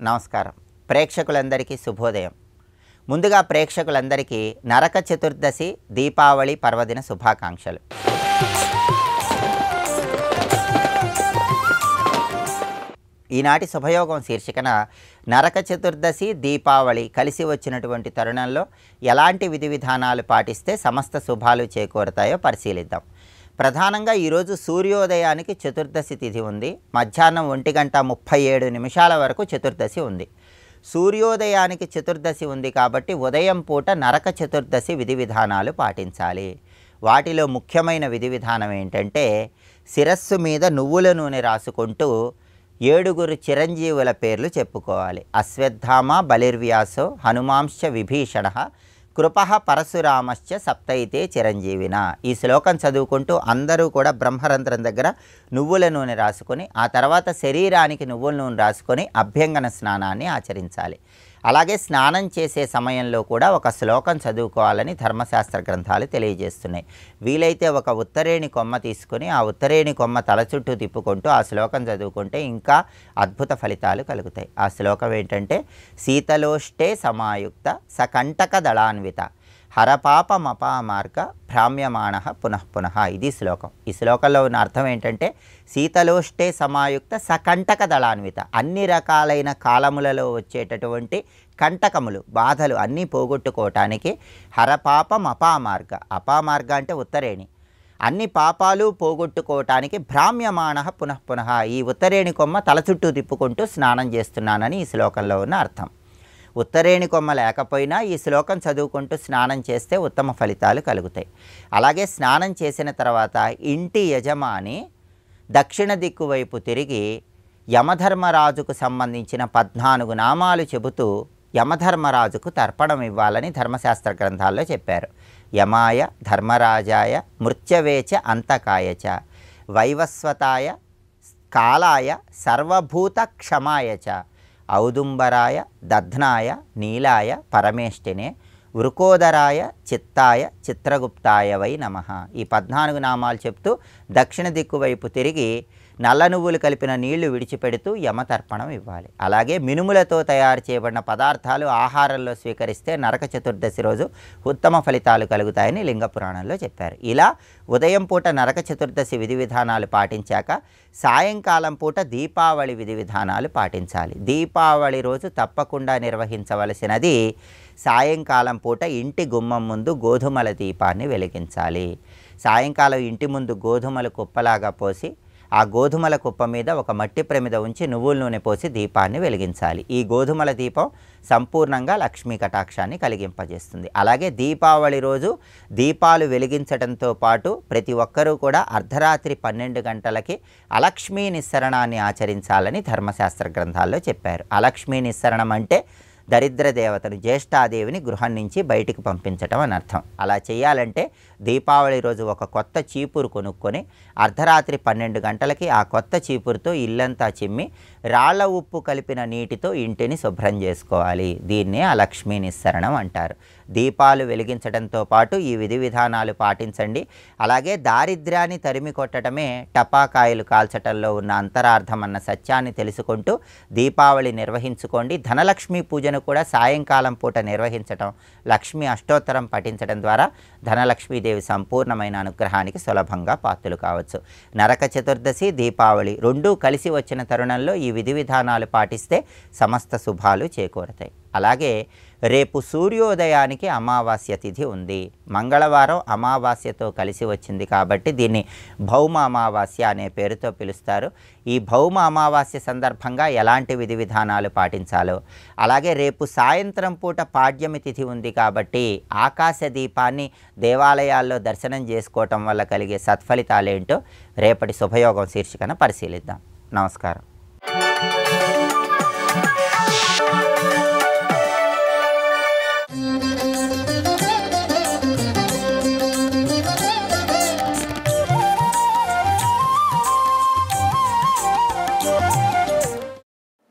నమస్కారం. ప్రేక్షకులందరికీ శుభోదయం. ముందుగా ప్రేక్షకులందరికీ నరక చతుర్దశి దీపావళి పర్వదిన శుభాకాంక్షలు. ఈనాటి శుభయోగం శీర్షికన నరక చతుర్దశి దీపావళి కలిసి వచ్చినటువంటి తరుణంలో ఎలాంటి విధి విధానాలు పాటిస్తే సమస్త శుభాలు చేకూరుతాయో పరిశీలిద్దాం. ప్రధానంగా ఈరోజు సూర్యోదయానికి చతుర్దశి తిథి ఉంది. మధ్యాహ్నం 1:37 వరకు చతుర్దశి ఉంది. సూర్యోదయానికి చతుర్దశి ఉంది కాబట్టి ఉదయం పూట నరక చతుర్దశి విధి విధానాలు పాటించాలి. వాటిలో ముఖ్యమైన విధి విధానం ఏంటంటే, శిరస్సు మీద నువ్వుల నూనె రాసుకుంటూ 7 చిరంజీవుల పేర్లు చెప్పుకోవాలి. అశ్వత్థామ బలిర్వ్యాసో హనుమాంశ్చ విభీషణ కృపః పరశురామశ్చ సప్తైతే చిరంజీవిన. ఈ శ్లోకం చదువుకుంటూ అందరూ కూడా బ్రహ్మరంధ్రం దగ్గర నువ్వుల నూనె రాసుకొని ఆ తర్వాత శరీరానికి నువ్వుల నూనె రాసుకొని అభ్యంగన స్నానాన్ని ఆచరించాలి. అలాగే స్నానం చేసే సమయంలో కూడా ఒక శ్లోకం చదువుకోవాలని ధర్మశాస్త్ర గ్రంథాలు తెలియజేస్తున్నాయి. వీలైతే ఒక ఉత్తరేణి కొమ్మ తీసుకొని ఆ ఉత్తరేణి కొమ్మ తల చుట్టూ తిప్పుకుంటూ ఆ శ్లోకం చదువుకుంటే ఇంకా అద్భుత ఫలితాలు కలుగుతాయి. ఆ శ్లోకం ఏంటంటే, శీతలోష్టే సమాయుక్త సకంటక దళాన్విత హరపాపమపామార్గ భ్రామ్యమాణ పునఃపునః. ఇది శ్లోకం. ఈ శ్లోకంలో ఉన్న అర్థం ఏంటంటే, శీతలోష్టే సమాయుక్త సకంటక దళాన్విత, అన్ని రకాలైన కాలములలో వచ్చేటటువంటి కంటకములు బాధలు అన్నీ పోగొట్టుకోవటానికి, హరపాపం అపామార్గ, అపామార్గ అంటే ఉత్తరేణి, అన్ని పాపాలు పోగొట్టుకోవటానికి భ్రామ్యమాణ పునఃపునః, ఈ ఉత్తరేణి కొమ్మ తల చుట్టూ తిప్పుకుంటూ స్నానం చేస్తున్నానని ఈ శ్లోకంలో ఉన్న అర్థం. ఉత్తరేణి కొమ్మ లేకపోయినా ఈ శ్లోకం చదువుకుంటూ స్నానం చేస్తే ఉత్తమ ఫలితాలు కలుగుతాయి. అలాగే స్నానం చేసిన తర్వాత ఇంటి యజమాని దక్షిణ దిక్కు వైపు తిరిగి యమధర్మరాజుకు సంబంధించిన 14 నామాలు చెబుతూ యమధర్మరాజుకు తర్పణం ఇవ్వాలని ధర్మశాస్త్ర గ్రంథాల్లో చెప్పారు. యమాయ ధర్మరాజాయ మృత్యవేచ అంతకాయచ వైవస్వతాయ కాలాయ సర్వభూత క్షమాయచ ఔదుంబరాయ దధ్నాయ నీలాయ పరమేష్టినే వృకోదరాయ చిత్తాయ చిత్రగుప్తాయ వై నమః. ఈ 14 నామాలు చెప్తూ దక్షిణ దిక్కు వైపు తిరిగి నల్ల నువ్వులు కలిపిన నీళ్లు విడిచిపెడుతూ యమతర్పణం ఇవ్వాలి. అలాగే మినుములతో తయారు చేయబడిన పదార్థాలు ఆహారంలో స్వీకరిస్తే నరక చతుర్దశి రోజు ఉత్తమ ఫలితాలు కలుగుతాయని లింగ పురాణంలో చెప్పారు. ఇలా ఉదయం పూట నరక చతుర్దశి విధి విధానాలు పాటించాక సాయంకాలం పూట దీపావళి విధి విధానాలు పాటించాలి. దీపావళి రోజు తప్పకుండా నిర్వహించవలసినది సాయంకాలం పూట ఇంటి గుమ్మం ముందు గోధుమల దీపాన్ని వెలిగించాలి. సాయంకాలం ఇంటి ముందు గోధుమలు కుప్పలాగా పోసి ఆ గోధుమల కుప్ప మీద ఒక మట్టి ప్రమిద ఉంచి నువ్వుల నూనె పోసి దీపాన్ని వెలిగించాలి. ఈ గోధుమల దీపం సంపూర్ణంగా లక్ష్మీ కటాక్షాన్ని కలిగింపజేస్తుంది. అలాగే దీపావళి రోజు దీపాలు వెలిగించడంతో పాటు ప్రతి ఒక్కరూ కూడా అర్ధరాత్రి 12 గంటలకి అలక్ష్మీ నిస్సరణాన్ని ఆచరించాలని ధర్మశాస్త్ర గ్రంథాల్లో చెప్పారు. అలక్ష్మీ నిస్సరణం అంటే దరిద్ర దేవతను జ్యేష్ఠాదేవిని గృహం నుంచి బయటికి పంపించటం అని అర్థం. అలా చేయాలంటే దీపావళి రోజు ఒక కొత్త చీపురు కొనుక్కొని అర్ధరాత్రి 12 గంటలకి ఆ కొత్త చీపురుతో ఇల్లంతా చిమ్మి రాళ్ల ఉప్పు కలిపిన నీటితో ఇంటిని శుభ్రం చేసుకోవాలి. దీన్నే అలక్ష్మీ నిస్సరణం అంటారు. దీపాలు వెలిగించడంతో పాటు ఈ విధి విధానాలు పాటించండి. అలాగే దారిద్ర్యాన్ని తరిమి కొట్టడమే టపాకాయలు కాల్చటంలో ఉన్న అంతరార్థం అన్న సత్యాన్ని తెలుసుకుంటూ దీపావళి నిర్వహించుకోండి. ధనలక్ష్మి పూజను కూడా సాయంకాలం పూట నిర్వహించటం, లక్ష్మీ అష్టోత్తరం పఠించడం ద్వారా ధనలక్ష్మీదేవి సంపూర్ణమైన అనుగ్రహానికి సులభంగా పాత్రలు కావచ్చు. నరక చతుర్దశి దీపావళి రెండూ కలిసి వచ్చిన తరుణంలో ఈ విధి విధానాలు పాటిస్తే సమస్త శుభాలు చేకూరతాయి. అలాగే రేపు సూర్యోదయానికి అమావాస్య తిథి ఉంది. మంగళవారం అమావాస్యతో కలిసి వచ్చింది కాబట్టి దీన్ని భౌమ అమావాస్య అనే పేరుతో పిలుస్తారు. ఈ భౌమ అమావాస్య సందర్భంగా ఎలాంటి విధి విధానాలు పాటించాలో, అలాగే రేపు సాయంత్రం పూట పాడ్యమి తిథి ఉంది కాబట్టి ఆకాశ దీపాన్ని దేవాలయాల్లో దర్శనం చేసుకోవటం వల్ల కలిగే సత్ఫలితాలేంటో రేపటి శుభయోగం శీర్షికన పరిశీలిద్దాం. నమస్కారం.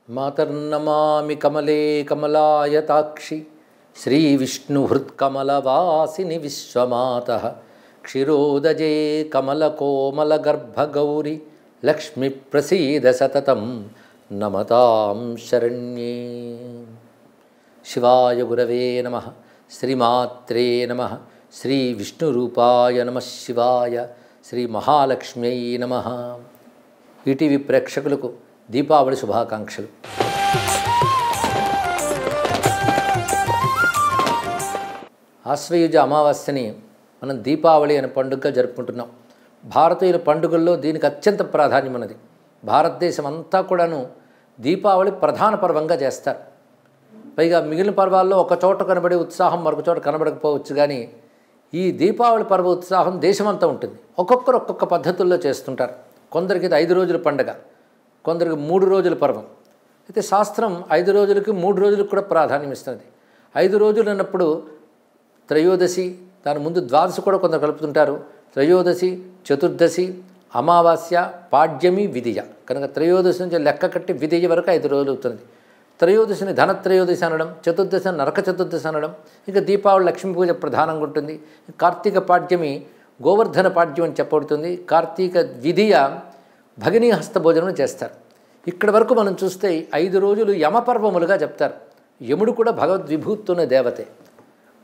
మాతర్నమామి కమలే కమలాయతాక్షి శ్రీవిష్ణుహృత్కమలవాసిని విశ్వమాతః క్షీరోదజే కమలకోమలగర్భగౌరి లక్ష్మి ప్రసీద సతతం నమతాం శరణ్యే. శివాయ గురవే నమః. శ్రీమాత్రే నమః. శ్రీ విష్ణురూపాయ నమః శివాయ. శ్రీ మహాలక్ష్మ్యై నమః. ఈటీవీ ప్రేక్షకులకు దీపావళి శుభాకాంక్షలు. ఆశ్వయుజ అమావాస్యని మనం దీపావళి అనే పండుగగా జరుపుకుంటున్నాం. భారతీయుల పండుగల్లో దీనికి అత్యంత ప్రాధాన్యం ఉన్నది. భారతదేశం అంతా కూడాను దీపావళి ప్రధాన పర్వంగా చేస్తారు. పైగా మిగిలిన పర్వాల్లో ఒక చోట కనబడే ఉత్సాహం మరొక చోట కనబడకపోవచ్చు, కానీ ఈ దీపావళి పర్వ ఉత్సాహం దేశమంతా ఉంటుంది. ఒక్కొక్కరు ఒక్కొక్క పద్ధతుల్లో చేస్తుంటారు. కొందరికి ఇది 5 రోజుల పండుగ, కొందరికి 3 రోజుల పర్వం. అయితే శాస్త్రం 5 రోజులకి 3 రోజులకు కూడా ప్రాధాన్యం ఇస్తుంది. 5 రోజులు అన్నప్పుడు త్రయోదశి, దాని ముందు ద్వాదశి కూడా కొందరు కలుపుతుంటారు. త్రయోదశి, చతుర్దశి, అమావాస్య, పాడ్యమి, విదియ. కనుక త్రయోదశి నుంచి లెక్క కట్టి విదియ వరకు 5 రోజులు అవుతుంది. త్రయోదశిని ధనత్రయోదశి అనడం, చతుర్దశిని నరక చతుర్దశి అనడం. ఇంకా దీపావళి లక్ష్మీ పూజ ప్రధానంగా ఉంటుంది. కార్తీక పాడ్యమి గోవర్ధన పాడ్యం అని చెప్పబడుతుంది. కార్తీక విధియ భగినీ హస్త భోజనం చేస్తారు. ఇక్కడి వరకు మనం చూస్తే 5 రోజులు యమపర్వములుగా చెప్తారు. యముడు కూడా భగవద్విభూతున్న దేవతే.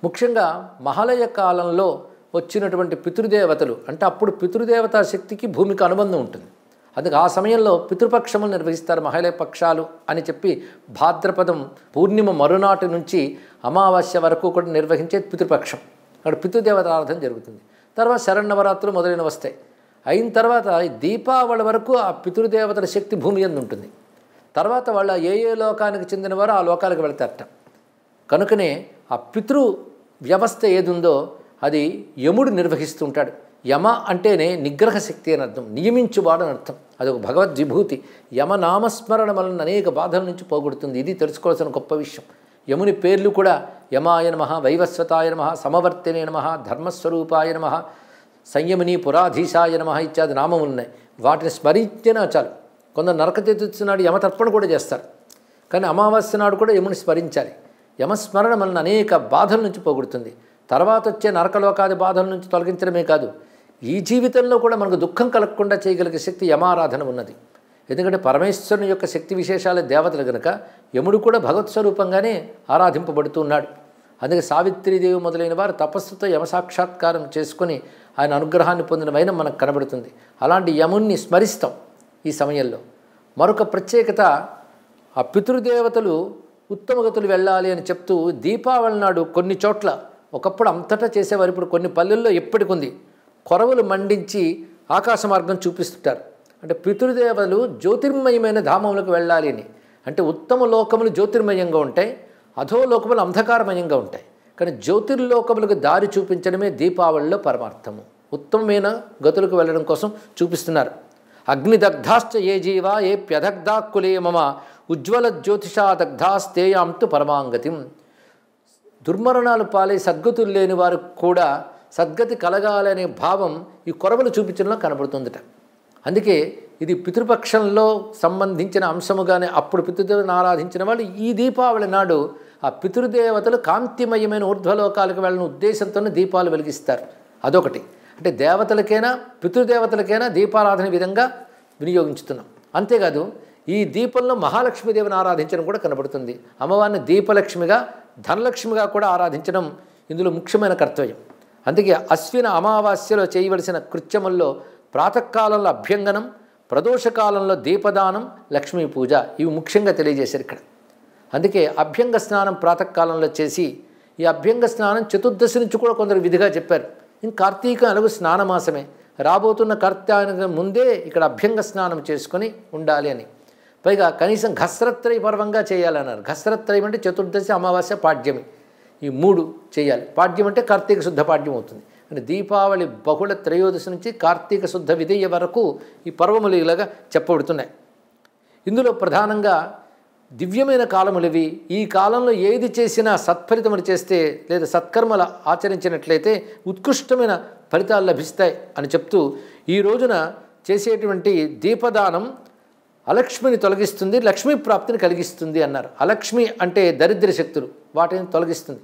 ముఖ్యంగా మహాలయ కాలంలో వచ్చినటువంటి పితృదేవతలు, అంటే అప్పుడు పితృదేవతా శక్తికి భూమికి అనుబంధం ఉంటుంది. అందుకే ఆ సమయంలో పితృపక్షములు నిర్వహిస్తారు. మహాలయ పక్షాలు అని చెప్పి భాద్రపదం పూర్ణిమ మరునాటి నుంచి అమావాస్య వరకు కూడా నిర్వహించే పితృపక్షం. అక్కడ పితృదేవత ఆరాధన జరుగుతుంది. తర్వాత శరన్నవరాత్రులు మొదలైనవి వస్తాయి. అయిన తర్వాత దీపావళి వరకు ఆ పితృదేవతల శక్తి భూమి యందు ఉంటుంది. తర్వాత వాళ్ళ ఏ లోకానికి చెందినవారో ఆ లోకాలకు వెళతారట. కనుకనే ఆ పితృ వ్యవస్థ ఏది ఉందో అది యముడు నిర్వహిస్తుంటాడు. యమ అంటేనే నిగ్రహ శక్తి అని అర్థం, నియమించువాడు అని అర్థం. అదొక భగవద్విభూతి. యమనామస్మరణ వలన అనేక బాధల నుంచి పోగొడుతుంది. ఇది తెలుసుకోవాల్సిన గొప్ప విషయం. యముని పేర్లు కూడా యమాయ నమః, వైవస్వతాయ నమః, సమవర్తినే నమః, ధర్మస్వరూపాయ నమః, సంయమిని పురాధీశాయ నమః ఇత్యాది నామములు ఉన్నాయి. వాటిని స్మరించినా చాలు. కొందరు నరక చతుర్దశి నాడు యమతర్పణ కూడా చేస్తారు. కానీ అమావాస్య నాడు కూడా యముని స్మరించాలి. యమస్మరణ వలన అనేక బాధల నుంచి పోగొడుతుంది. తర్వాత వచ్చే నరకలోకాది బాధల నుంచి తొలగించడమే కాదు, ఈ జీవితంలో కూడా మనకు దుఃఖం కలగకుండా చేయగలిగే శక్తి యమారాధన ఉన్నది. ఎందుకంటే పరమేశ్వరుని యొక్క శక్తి విశేషాలే దేవతలు గనుక యముడు కూడా భగవత్ స్వరూపంగానే ఆరాధింపబడుతూ ఉన్నాడు. అందుకే సావిత్రీదేవి మొదలైన వారు తపస్సుతో యమ సాక్షాత్కారం చేసుకుని ఆయన అనుగ్రహాన్ని పొందిన వైనం మనకు కనబడుతుంది. అలాంటి యముణ్ణి స్మరిస్తాం ఈ సమయంలో. మరొక ప్రత్యేకత, ఆ పితృదేవతలు ఉత్తమగతులు వెళ్ళాలి అని చెప్తూ దీపావళి నాడు కొన్ని చోట్ల, ఒకప్పుడు అంతటా చేసేవారు, ఇప్పుడు కొన్ని పల్లెల్లో ఎప్పటికుంది, కొరవులు మండించి ఆకాశ మార్గం చూపిస్తుంటారు. అంటే పితృదేవతలు జ్యోతిర్మయమైన ధామములకు వెళ్ళాలి అని. అంటే ఉత్తమ లోకములు జ్యోతిర్మయంగా ఉంటాయి, అధోలోకములు అంధకారమయంగా ఉంటాయి. కానీ జ్యోతిర్లోకములకు దారి చూపించడమే దీపావళిలో పరమార్థము. ఉత్తమమైన గతులకు వెళ్ళడం కోసం చూపిస్తున్నారు. అగ్నిదగ్ధాశ్చ ఏ జీవా ఏ ప్యదగ్ధాకులే మమ ఉజ్వల జ్యోతిషా దగ్ధాస్తేయాంతు పరమాంగతిం. దుర్మరణాలు పాలై సద్గతులు లేని వారు కూడా సద్గతి కలగాలనే భావం ఈ కొరవలు చూపించడంలో కనబడుతుందట. అందుకే ఇది పితృపక్షంలో సంబంధించిన అంశముగానే అప్పుడు పితృదేవతను ఆరాధించిన వాళ్ళు ఈ దీపావళి నాడు ఆ పితృదేవతలు కాంతిమయమైన ఊర్ధ్వలోకాలకు వెళ్ళిన ఉద్దేశంతోనే దీపాలు వెలిగిస్తారు. అదొకటి. అంటే దేవతలకైనా పితృదేవతలకైనా దీపారాధన విధంగా వినియోగించుతున్నాం. అంతేకాదు ఈ దీపంలో మహాలక్ష్మీదేవిని ఆరాధించడం కూడా కనబడుతుంది. అమ్మవారిని దీపలక్ష్మిగా ధనలక్ష్మిగా కూడా ఆరాధించడం ఇందులో ముఖ్యమైన కర్తవ్యం. అందుకే అశ్విన అమావాస్యలో చేయవలసిన కృత్యముల్లో ప్రాతకాలంలో అభ్యంగనం, ప్రదోషకాలంలో దీపదానం, లక్ష్మీ పూజ, ఇవి ముఖ్యంగా తెలియజేశారు ఇక్కడ. అందుకే అభ్యంగ స్నానం ప్రాతకాలంలో చేసి, ఈ అభ్యంగ స్నానం చతుర్దశి నుంచి కూడా కొందరు విధిగా చెప్పారు. ఇంక కార్తీకం అలాగే స్నానమాసమే, రాబోతున్న కార్తీక ముందే ఇక్కడ అభ్యంగ స్నానం చేసుకొని ఉండాలి అని. పైగా కనీసం ఘస్రత్రయ పర్వంగా చేయాలన్నారు. ఘస్రత్రయం అంటే చతుర్దశి, అమావాస్య, పాడ్యమి, ఈ 3 చేయాలి. పాడ్యం అంటే కార్తీక శుద్ధ పాడ్యం అవుతుంది. అంటే దీపావళి బహుళ త్రయోదశి నుంచి కార్తీక శుద్ధ విధియ వరకు ఈ పర్వములు ఇలాగా చెప్పబడుతున్నాయి. ఇందులో ప్రధానంగా దివ్యమైన కాలములు ఇవి. ఈ కాలంలో ఏది చేసినా సత్ఫలితములు చేస్తే లేదా సత్కర్మలు ఆచరించినట్లయితే ఉత్కృష్టమైన ఫలితాలు లభిస్తాయి అని చెప్తూ ఈ రోజున చేసేటువంటి దీపదానం అలక్ష్మిని తొలగిస్తుంది, లక్ష్మీ ప్రాప్తిని కలిగిస్తుంది అన్నారు. అలక్ష్మి అంటే దరిద్ర శక్తులు, వాటిని తొలగిస్తుంది.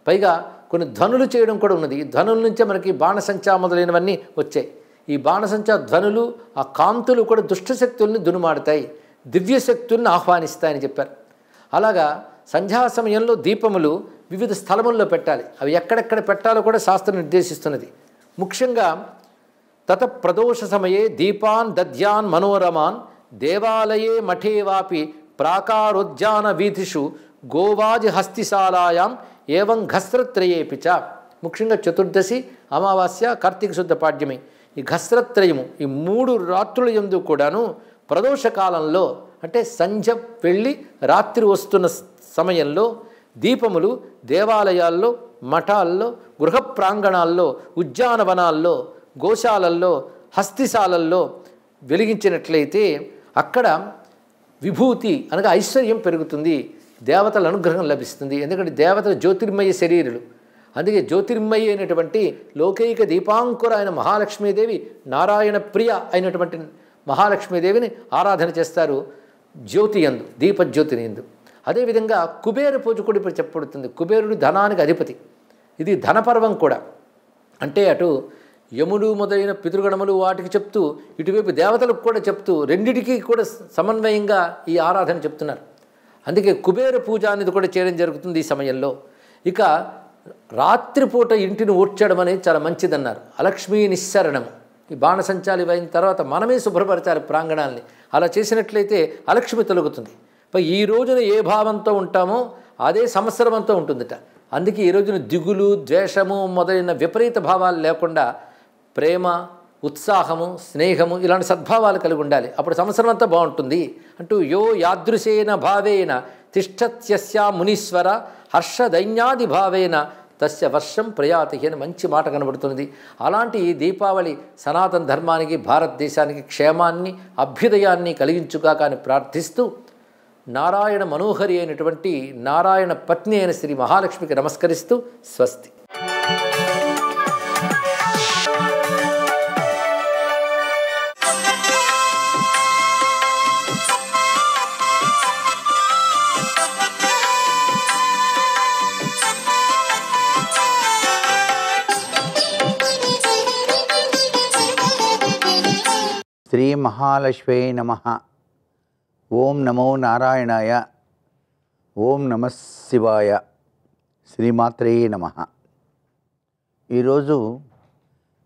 పైగా కొన్ని ధ్వనులు చేయడం కూడా ఉన్నది. ఈ ధ్వనుల నుంచే మనకి బాణసంచా మొదలైనవన్నీ వచ్చాయి. ఈ బాణసంచా ధ్వనులు, ఆ కాంతులు కూడా దుష్టశక్తుల్ని దునుమాడతాయి. దివ్యశక్తుల్ని ఆహ్వానిస్తాయని చెప్పారు. అలాగా సంధ్యా సమయంలో దీపములు వివిధ స్థలముల్లో పెట్టాలి. అవి ఎక్కడెక్కడ పెట్టాలో కూడా శాస్త్రం నిర్దేశిస్తున్నది. ముఖ్యంగా తత ప్రదోష సమయే దీపాన్ దద్యాన్ మనోరమాన్ దేవాలయే మఠే వాపి ప్రాకారోద్యాన వీధిషు గోవాజి హస్తిశాలాయాం ఏవం ఘస్రత్రయేపి చ. ముఖ్యంగా చతుర్దశి, అమావాస్య, కార్తీక శుద్ధ పాడ్యమి, ఈ ఘస్రత్రయము, ఈ 3 రాత్రుల యందు కూడాను ప్రదోష కాలంలో అంటే సంధ్య వెళ్ళి రాత్రి వస్తున్న సమయంలో దీపములు దేవాలయాల్లో, మఠాల్లో, గృహ ప్రాంగణాల్లో, ఉద్యానవనాల్లో, గోశాలల్లో, హస్తిశాలల్లో వెలిగించినట్లయితే అక్కడ విభూతి అనగా ఐశ్వర్యం పెరుగుతుంది, దేవతల అనుగ్రహం లభిస్తుంది. ఎందుకంటే దేవతల జ్యోతిర్మయ శరీరులు. అందుకే జ్యోతిర్మయి అయినటువంటి లోకైక దీపాంకుర అయిన మహాలక్ష్మీదేవి, నారాయణ ప్రియ అయినటువంటి మహాలక్ష్మీదేవిని ఆరాధన చేస్తారు జ్యోతి యందు, దీపజ్యోతిని యందు. అదేవిధంగా కుబేర పూజ కూడా ఇప్పుడు చెప్పబడుతుంది. కుబేరుడు ధనానికి అధిపతి. ఇది ధనపర్వం కూడా. అంటే అటు యముడు మొదలైన పితృగణములు వాటికి చెప్తూ, ఇటువైపు దేవతలకు కూడా చెప్తూ, రెండిటికి కూడా సమన్వయంగా ఈ ఆరాధన చెప్తున్నారు. అందుకే కుబేర పూజ అనేది కూడా చేయడం జరుగుతుంది ఈ సమయంలో. ఇక రాత్రిపూట ఇంటిని ఊడ్చడం అనేది చాలా మంచిదన్నారు. అలక్ష్మీ నిస్సరణము. ఈ బాణసంచాలు అయిన తర్వాత మనమే శుభ్రపరచాలి ప్రాంగణాలని. అలా చేసినట్లయితే అలక్ష్మి తొలగుతుంది. ఈ రోజున ఏ భావంతో ఉంటామో అదే సంవత్సరం అంతా ఉంటుందట. అందుకే ఈ రోజున దిగులు, ద్వేషము మొదలైన విపరీత భావాలు లేకుండా ప్రేమ, ఉత్సాహము, స్నేహము ఇలాంటి సద్భావాలు కలిగి ఉండాలి. అప్పుడు సంవత్సరం అంతా బాగుంటుంది అంటూ యో యాదృశేన భావేన తిష్టత్యస్యా మునీశ్వర హర్షదైన్యాది భావేన తస్య వర్షం ప్రయాతి అని మంచి మాట కనబడుతున్నది. అలాంటి ఈ దీపావళి సనాతన ధర్మానికి, భారతదేశానికి క్షేమాన్ని, అభ్యుదయాన్ని కలిగించుగా కానీ ప్రార్థిస్తూ నారాయణ మనోహరి అయినటువంటి నారాయణ పత్ని అయిన శ్రీ మహాలక్ష్మికి నమస్కరిస్తూ స్వస్తి. శ్రీ మహాలక్ష్మీ నమః. ఓం నమో నారాయణాయ. ఓం నమ శివాయ. శ్రీమాత్రే నమః. ఈరోజు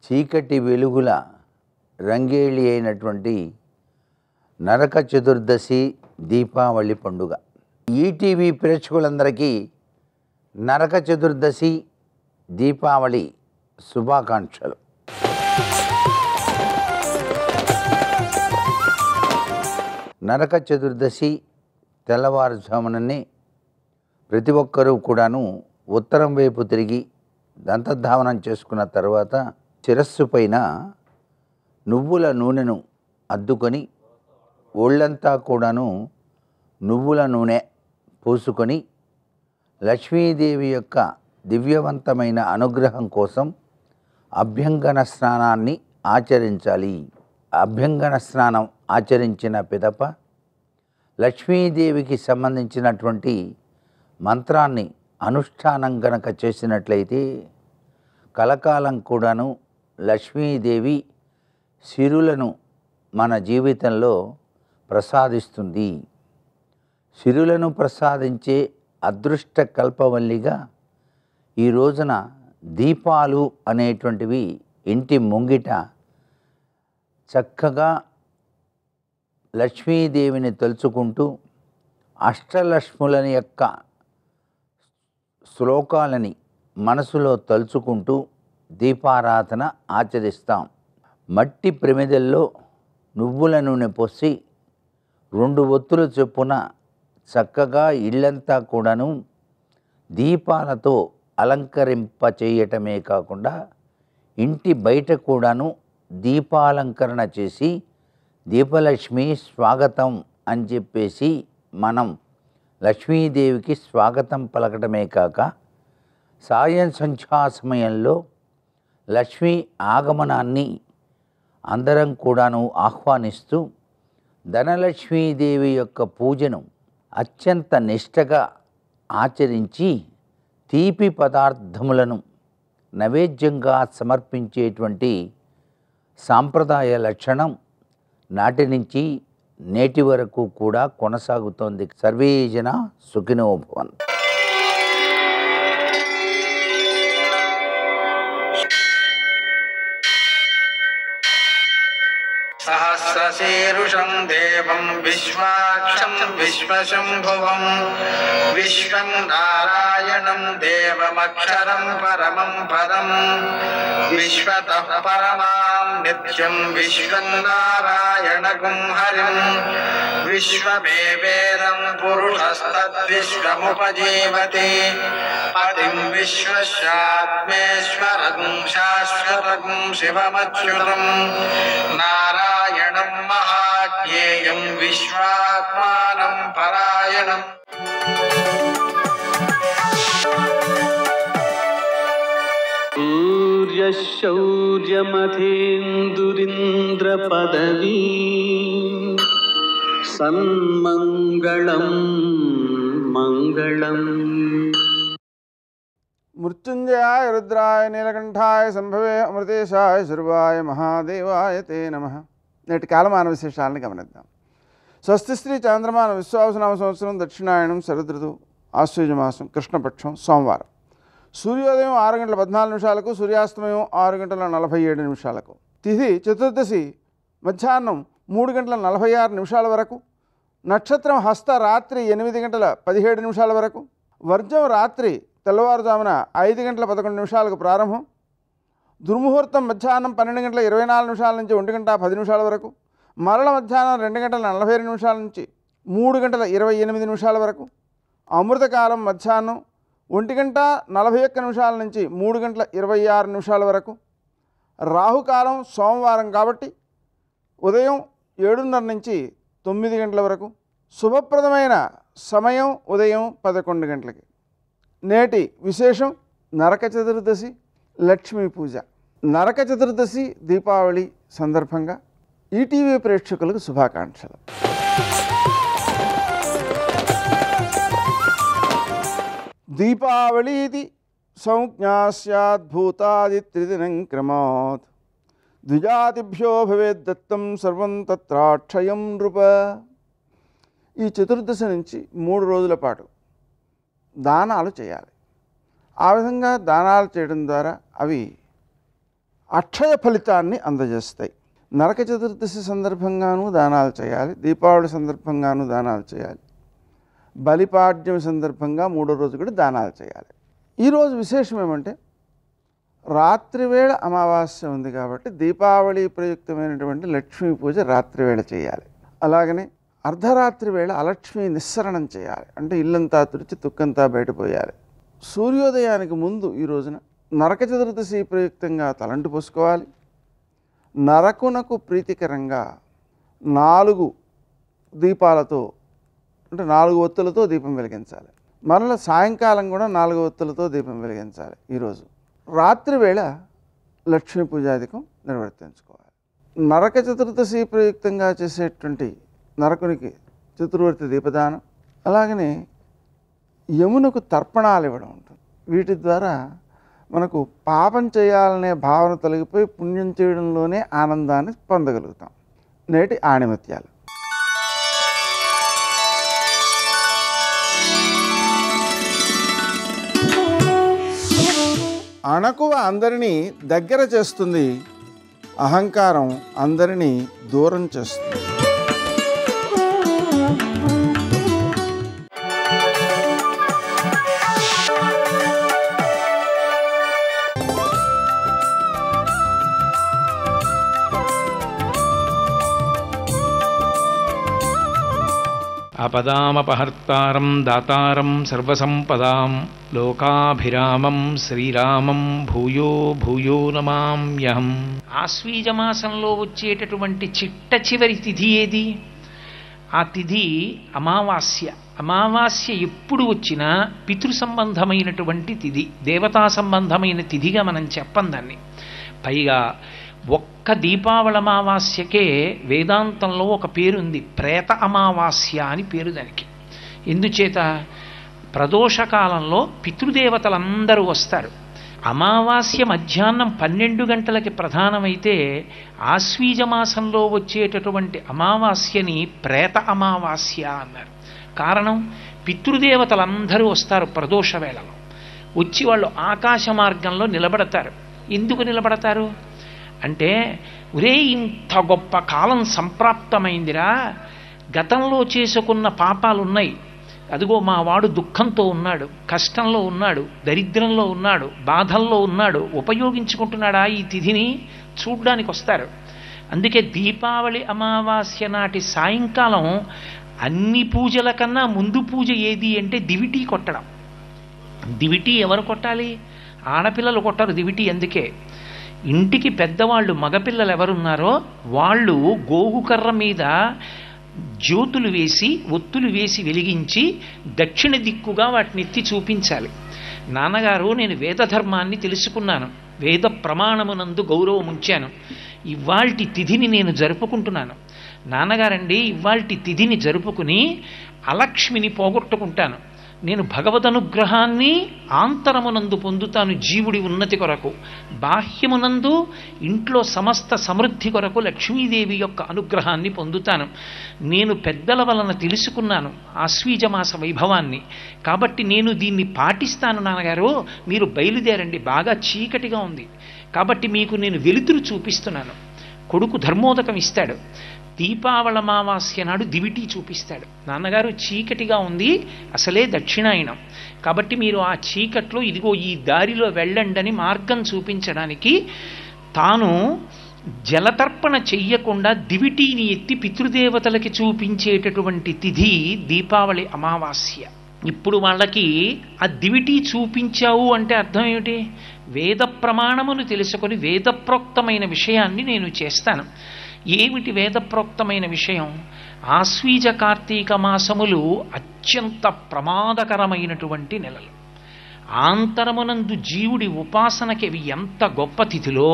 చీకటి వెలుగుల రంగేళి అయినటువంటి నరక చతుర్దశి దీపావళి పండుగ. ఈటీవీ ప్రేక్షకులందరికీ నరక చతుర్దశి దీపావళి శుభాకాంక్షలు. నరక చతుర్దశి తెల్లవారుజాముననే ప్రతి ఒక్కరూ కూడాను ఉత్తరం వైపు తిరిగి దంతధావనం చేసుకున్న తర్వాత శిరస్సు పైన నువ్వుల నూనెను అద్దుకొని ఒళ్ళంతా కూడాను నువ్వుల నూనె పూసుకొని లక్ష్మీదేవి యొక్క దివ్యవంతమైన అనుగ్రహం కోసం అభ్యంగన స్నానాన్ని ఆచరించాలి. అభ్యంగన స్నానం ఆచరించిన పిదప లక్ష్మీదేవికి సంబంధించినటువంటి మంత్రాన్ని అనుష్ఠానం గనక చేసినట్లయితే కలకాలం కూడాను లక్ష్మీదేవి సిరులను మన జీవితంలో ప్రసాదిస్తుంది. సిరులను ప్రసాదించే అదృష్ట కల్పవల్లిగా ఈ రోజున దీపాలు అనేటువంటివి ఇంటి ముంగిట చక్కగా లక్ష్మీదేవిని తలుచుకుంటూ అష్టలక్ష్ములని యొక్క శ్లోకాలని మనసులో తలుచుకుంటూ దీపారాధన ఆచరిస్తాం. మట్టి ప్రమిదల్లో నువ్వుల నూనె పోసి 2 ఒత్తులు చొప్పున చక్కగా ఇల్లంతా కూడాను దీపాలతో అలంకరింప చేయటమే కాకుండా ఇంటి బయట కూడాను దీపాలంకరణ చేసి దీపలక్ష్మి స్వాగతం అని చెప్పేసి మనం లక్ష్మీదేవికి స్వాగతం పలకటమే కాక సాయం సంధ్యా సమయంలో లక్ష్మీ ఆగమనాన్ని అందరం కూడాను ఆహ్వానిస్తూ ధనలక్ష్మీదేవి యొక్క పూజను అత్యంత నిష్టగా ఆచరించి తీపి పదార్థములను నైవేద్యంగా సమర్పించేటువంటి సాంప్రదాయ లక్షణం నాటి నుంచి నేటి వరకు కూడా కొనసాగుతోంది. సర్వే జన సుఖినో భవంతు. सहस्रशीर्षं देवं विश्वाक्षं विश्वशम्भुवं विश्वं नारायणं देवमक्षरं परमं पदं विश्वतः परमां नित्यं विश्वं नारायणगुं हरिं विश्वमेवेदं पुरुषस्तद्विश्वमुपजीवति पतिं विश्वस्यात्मेश्वरगुं शाश्वतगुं शिवमच्युतं नारायणं महाज्ञेयं विश्वात्मानं परायणम् सूर्यशौर्यमथेन्दुरिन्द्रपदवी सन्मङ्गलं मङ्गलम् मृत्युंजयाय रुद्राय नीलकंठाय संभवे अमृतेशाय सर्वाय महादेवाय ते नमः. నేటి కాలమాన విశేషాలను గమనిద్దాం. స్వస్తి శ్రీ చాంద్రమాన విశ్వావసనామ సంవత్సరం దక్షిణాయనం శరదృతువు ఆశ్వయుజమాసం కృష్ణపక్షం సోమవారం. సూర్యోదయం 6:14 సూర్యాస్తమయం 6:47 తిథి చతుర్దశి మధ్యాహ్నం 3:46 వరకు. నక్షత్రం హస్త రాత్రి 8:17 వరకు. వర్జం రాత్రి తెల్లవారుజామున 5:11 ప్రారంభం. దుర్ముహూర్తం మధ్యాహ్నం 12:24 నుంచి 1:10 వరకు. మరల మధ్యాహ్నం 2:42 నుంచి 3:28 వరకు. అమృతకాలం మధ్యాహ్నం 1:41 నుంచి 3:26 వరకు. రాహుకాలం సోమవారం కాబట్టి ఉదయం 7:30 నుంచి 9 గంటల వరకు. శుభప్రదమైన సమయం ఉదయం 11 గంటలకి. నేటి విశేషం నరక చతుర్దశి లక్ష్మీ పూజ. నరక చతుర్దశి దీపావళి సందర్భంగా ఈటీవీ ప్రేక్షకులకు శుభాకాంక్షలు. దీపావళి ఇది సంజ్ఞా స్యాద్భూతాదిత్రిదినం క్రమాత్ ద్విజాతిభ్యో భవేద్దత్తం సర్వం తత్రాక్షయం నృప. ఈ చతుర్దశి నుంచి 3 రోజుల పాటు దానాలు చేయాలి. ఆ విధంగా దానాలు చేయడం ద్వారా అవి అక్షయ ఫలితాన్ని అందజేస్తాయి. నరక చతుర్దశి సందర్భంగానూ దానాలు చేయాలి, దీపావళి సందర్భంగానూ దానాలు చేయాలి, బలిపాడ్యం సందర్భంగా 3వ రోజు కూడా దానాలు చేయాలి. ఈరోజు విశేషం ఏమంటే రాత్రివేళ అమావాస్య ఉంది కాబట్టి దీపావళి ప్రయుక్తమైనటువంటి లక్ష్మీ పూజ రాత్రివేళ చేయాలి. అలాగనే అర్ధరాత్రి వేళ అలక్ష్మి నిస్సరణం చేయాలి. అంటే ఇల్లంతా తుడిచి తుక్కంతా బయటపోయాలి. సూర్యోదయానికి ముందు ఈ రోజున నరక చతుర్దశి ప్రయుక్తంగా తలంటు పోసుకోవాలి. నరకునకు ప్రీతికరంగా 4 దీపాలతో అంటే 4 ఒత్తులతో దీపం వెలిగించాలి. మరల సాయంకాలం కూడా 4 ఒత్తులతో దీపం వెలిగించాలి. ఈరోజు రాత్రి వేళ లక్ష్మీ పూజాధికం నిర్వర్తించుకోవాలి. నరక చతుర్దశి ప్రయుక్తంగా చేసేటువంటి నరకునికి చతుర్వర్తి దీపదానం, అలాగనే యమునకు తర్పణాలు ఇవ్వడం ఉంటుంది. వీటి ద్వారా మనకు పాపం చేయాలనే భావన తొలగిపోయి పుణ్యం చేయడంలోనే ఆనందాన్ని పొందగలుగుతాం. నేటి ఆణిమత్యాలు. అణకువ అందరినీ దగ్గర చేస్తుంది, అహంకారం అందరినీ దూరం చేస్తుంది. ఆపదామపహర్తారం దాతారం సర్వసంపదాం లోకాభిరామం శ్రీరామం భూయో భూయో నమామ్యహం. ఆశ్వీజమాసంలో వచ్చేటటువంటి చిట్ట చివరి తిథి ఏది? ఆ తిథి అమావాస్య. అమావాస్య ఎప్పుడు వచ్చినా పితృ సంబంధమైనటువంటి తిథి, దేవతా సంబంధమైన తిథిగా మనం చెప్పం దాన్ని. పైగా ఒక్క దీపావళి అమావాస్యకే వేదాంతంలో ఒక పేరుంది, ప్రేత అమావాస్య అని పేరు దానికి. ఎందుచేత ప్రదోషకాలంలో పితృదేవతలందరూ వస్తారు. అమావాస్య మధ్యాహ్నం 12 గంటలకి ప్రధానమైతే ఆశ్వీజ మాసంలో వచ్చేటటువంటి అమావాస్యని ప్రేత అమావాస్య అన్నారు. కారణం, పితృదేవతలందరూ వస్తారు ప్రదోష వేళలో. వచ్చి వాళ్ళు ఆకాశ మార్గంలో నిలబడతారు. ఎందుకు నిలబడతారు అంటే, ఒరే ఇంత గొప్ప కాలం సంప్రాప్తమైందిరా, గతంలో చేసుకున్న పాపాలున్నాయి, అదిగో మా వాడు దుఃఖంతో ఉన్నాడు, కష్టంలో ఉన్నాడు, దరిద్రంలో ఉన్నాడు, బాధల్లో ఉన్నాడు, ఉపయోగించుకుంటున్నాడా ఈ తిథిని చూడ్డానికి వస్తారు. అందుకే దీపావళి అమావాస్య నాటి సాయంకాలం అన్ని పూజల కన్నా ముందు పూజ ఏది అంటే దివిటీ కొట్టడం. దివిటీ ఎవరు కొట్టాలి? ఆడపిల్లలు కొట్టరు దివిటీ. అందుకే ఇంటికి పెద్దవాళ్ళు మగపిల్లలు ఎవరున్నారో వాళ్ళు గోగుకర్ర మీద జ్యోతులు వేసి ఒత్తులు వేసి వెలిగించి దక్షిణ దిక్కుగా వాటిని ఎత్తి చూపించాలి. నాన్నగారు, నేను వేదధర్మాన్ని తెలుసుకున్నాను, వేద ప్రమాణమునందు గౌరవం ఉంచాను, ఇవాల్టి తిథిని నేను జరుపుకుంటున్నాను. నాన్నగారండి, ఇవాల్టి తిథిని జరుపుకుని అలక్ష్మిని పోగొట్టుకుంటాను. నేను భగవదనుగ్రహాన్ని ఆంతరమునందు పొందుతాను జీవుడి ఉన్నతి కొరకు, బాహ్యమునందు ఇంట్లో సమస్త సమృద్ధి కొరకు లక్ష్మీదేవి యొక్క అనుగ్రహాన్ని పొందుతాను. నేను పెద్దల వలన తెలుసుకున్నాను ఆశ్వీజమాస వైభవాన్ని, కాబట్టి నేను దీన్ని పాటిస్తాను. నాన్నగారు, మీరు బయలుదేరండి, బాగా చీకటిగా ఉంది కాబట్టి మీకు నేను వెలుతురు చూపిస్తున్నాను. కొడుకు ధర్మోదకం ఇస్తాడు. దీపావళి అమావాస్య నాడు దివిటీ చూపిస్తాడు. నాన్నగారు, చీకటిగా ఉంది, అసలే దక్షిణాయనం, కాబట్టి మీరు ఆ చీకట్లో ఇదిగో ఈ దారిలో వెళ్ళండి మార్గం చూపించడానికి తాను జలతర్పణ చెయ్యకుండా దివిటీని ఎత్తి పితృదేవతలకి చూపించేటటువంటి తిథి దీపావళి అమావాస్య. ఇప్పుడు వాళ్ళకి ఆ దివిటీ చూపించావు అంటే అర్థం ఏమిటి? వేద ప్రమాణమును తెలుసుకొని వేదప్రోక్తమైన విషయాన్ని నేను చేస్తాను. ఏమిటి వేదప్రోక్తమైన విషయం? ఆశ్వీజ కార్తీక మాసములు అత్యంత ప్రమాదకరమైనటువంటి నెలలు. ఆంతరమునందు జీవుడి ఉపాసనకి అవి ఎంత గొప్ప తిథిలో,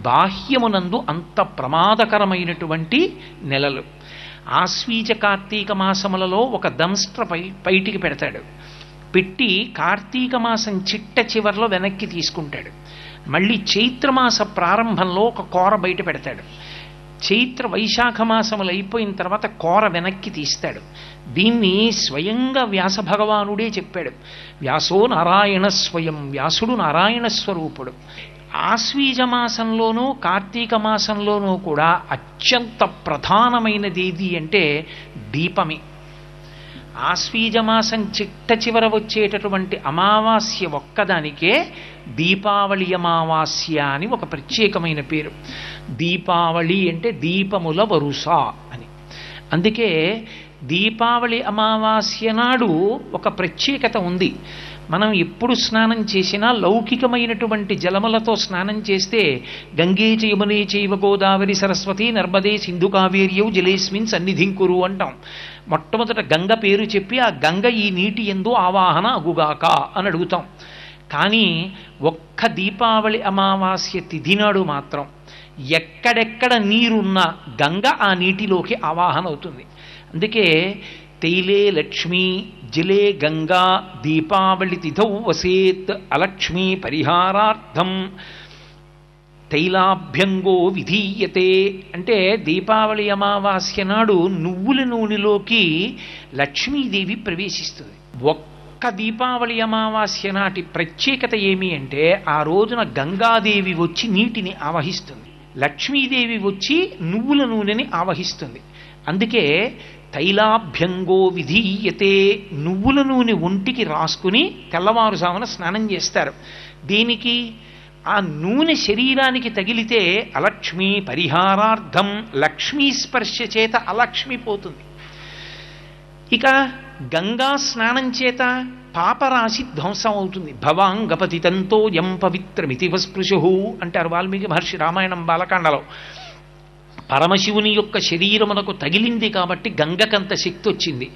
బాహ్యమునందు అంత ప్రమాదకరమైనటువంటి నెలలు. ఆశ్వీజ కార్తీక మాసములలో ఒక దంస్ట్ర బయటికి పెడతాడు. పెట్టి కార్తీక మాసం చిట్ట చివర్లో వెనక్కి తీసుకుంటాడు. మళ్ళీ చైత్రమాస ప్రారంభంలో ఒక కూర బయట పెడతాడు. చైత్ర వైశాఖ మాసములు అయిపోయిన తర్వాత కూర వెనక్కి తీస్తాడు. దీన్ని స్వయంగా వ్యాస భగవానుడే చెప్పాడు. వ్యాసో నారాయణ స్వయం, వ్యాసుడు నారాయణ స్వరూపుడు. ఆశ్వీజ మాసంలోనూ కార్తీక మాసంలోనూ కూడా అత్యంత ప్రధానమైనది ఏది అంటే దీపమే. ఆశ్వీజ మాసం చిట్ట చివర వచ్చేటటువంటి అమావాస్య ఒక్కదానికే దీపావళి అమావాస్య అని ఒక ప్రత్యేకమైన పేరు. దీపావళి అంటే దీపముల వరుస అని. అందుకే దీపావళి అమావాస్య నాడు ఒక ప్రత్యేకత ఉంది. మనం ఎప్పుడు స్నానం చేసినా లౌకికమైనటువంటి జలములతో స్నానం చేస్తే గంగే చ యమునే చైవ గోదావరి సరస్వతి నర్మదే సింధు కావేర్యౌ జలేస్మిన్ సన్నిధింకురు అంటాం. మొట్టమొదట గంగ పేరు చెప్పి ఆ గంగ ఈ నీటి యందు ఆవాహన అగుగాక అని అడుగుతాం. కానీ ఒక్క దీపావళి అమావాస్య తిథి నాడు మాత్రం ఎక్కడెక్కడ నీరున్నా గంగ ఆ నీటిలోకి ఆవాహన అవుతుంది. అందుకే తైలే లక్ష్మీ జలే గంగా దీపావళి తిథౌ వసేత్ అలక్ష్మీ పరిహారార్థం తైలాభ్యంగో విధీయతే అంటే దీపావళి అమావాస్య నాడు నువ్వుల నూనెలోకి లక్ష్మీదేవి ప్రవేశిస్తుంది. ఒక్క దీపావళి అమావాస్య నాటి ప్రత్యేకత ఏమి అంటే ఆ రోజున గంగాదేవి వచ్చి నీటిని ఆవహిస్తుంది, లక్ష్మీదేవి వచ్చి నువ్వుల నూనెని ఆవహిస్తుంది. అందుకే తైలాభ్యంగో విధీయతే, నువ్వుల నూనె ఒంటికి రాసుకుని తెల్లవారుజామున స్నానం చేస్తారు. దేనికి? ఆ నూనె శరీరానికి తగిలితే అలక్ష్మీ పరిహారార్థం, లక్ష్మీ స్పర్శ చేత అలక్ష్మి పోతుంది. ఇక గంగా స్నానం చేత పాపరాశి ధ్వంసం అవుతుంది. భవాంగపతితంతో యం పవిత్రమితి వస్పృశు అంటారు వాల్మీకి మహర్షి రామాయణం బాలకాండలో. పరమశివుని యొక్క శరీరమునకు తగిలింది కాబట్టి గంగకంత శక్తి వచ్చింది.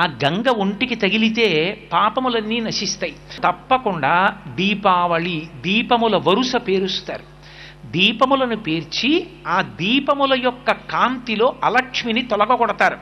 ఆ గంగ ఒంటికి తగిలితే పాపములన్నీ నశిస్తాయి. తప్పకుండా దీపావళి దీపముల వరుస పేరుస్తారు. దీపములను పేర్చి ఆ దీపముల యొక్క కాంతిలో అలక్ష్మిని తొలగొడతారు.